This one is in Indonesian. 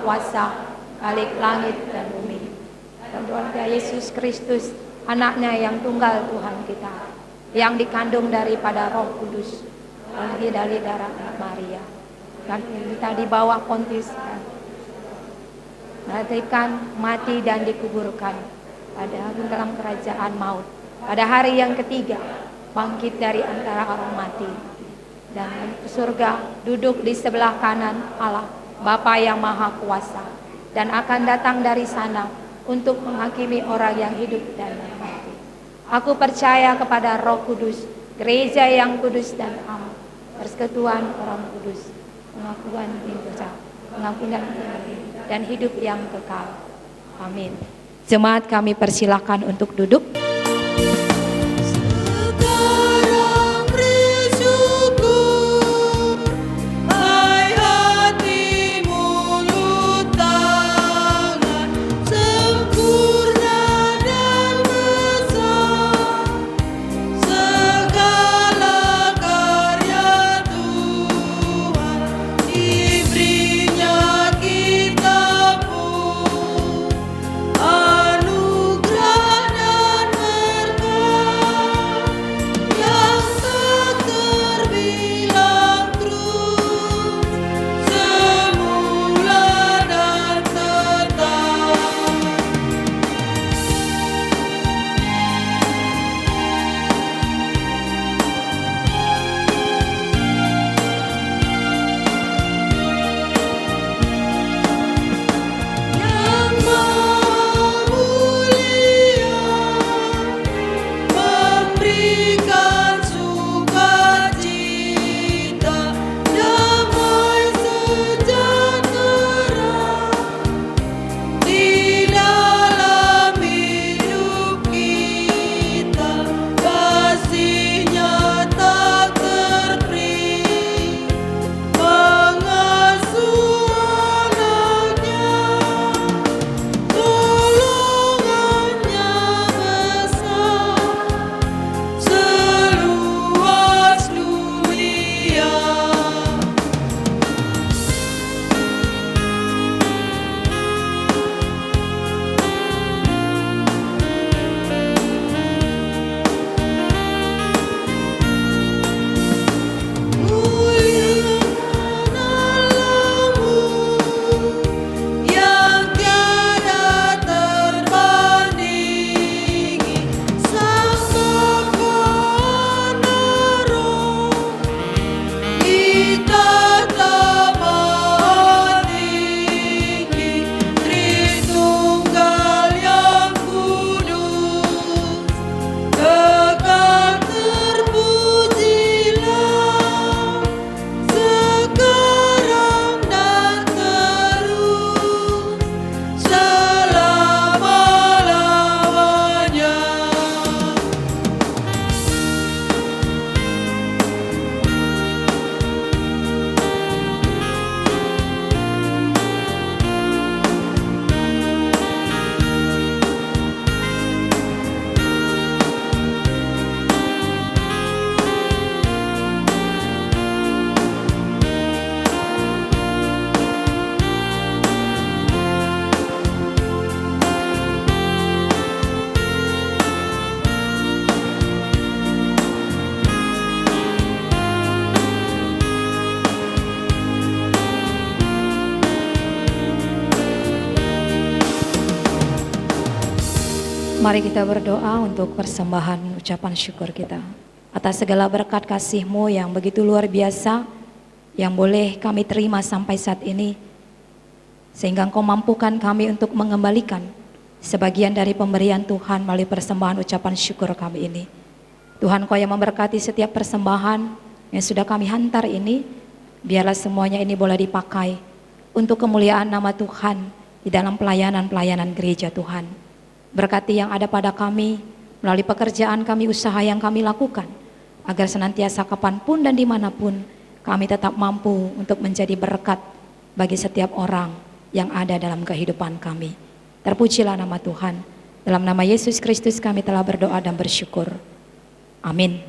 Kuasa, Khalik langit dan bumi. Dan keluarga Yesus Kristus, anaknya yang tunggal Tuhan kita, yang dikandung daripada Roh Kudus, lahir dari darah Maria, dan kita di bawah Pontius, mati dan dikuburkan pada dalam kerajaan maut. Pada hari yang ketiga bangkit dari antara orang mati dan ke surga, duduk di sebelah kanan Allah Bapa yang Maha Kuasa, dan akan datang dari sana untuk menghakimi orang yang hidup dan yang mati. Aku percaya kepada Roh Kudus, gereja yang kudus dan am, persekutuan orang kudus, pengakuan dosa, pengampunan dan hidup yang kekal. Amin. Jemaat, kami persilahkan untuk duduk. Mari kita berdoa untuk persembahan ucapan syukur kita atas segala berkat kasih-Mu yang begitu luar biasa yang boleh kami terima sampai saat ini, sehingga Engkau mampukan kami untuk mengembalikan sebagian dari pemberian Tuhan melalui persembahan ucapan syukur kami ini. Tuhan, Kau yang memberkati setiap persembahan yang sudah kami hantar ini, biarlah semuanya ini boleh dipakai untuk kemuliaan nama Tuhan di dalam pelayanan-pelayanan gereja Tuhan. Berkati yang ada pada kami melalui pekerjaan kami, usaha yang kami lakukan, agar senantiasa kapanpun dan dimanapun kami tetap mampu untuk menjadi berkat bagi setiap orang yang ada dalam kehidupan kami. Terpujilah nama Tuhan. Dalam nama Yesus Kristus kami telah berdoa dan bersyukur. Amin.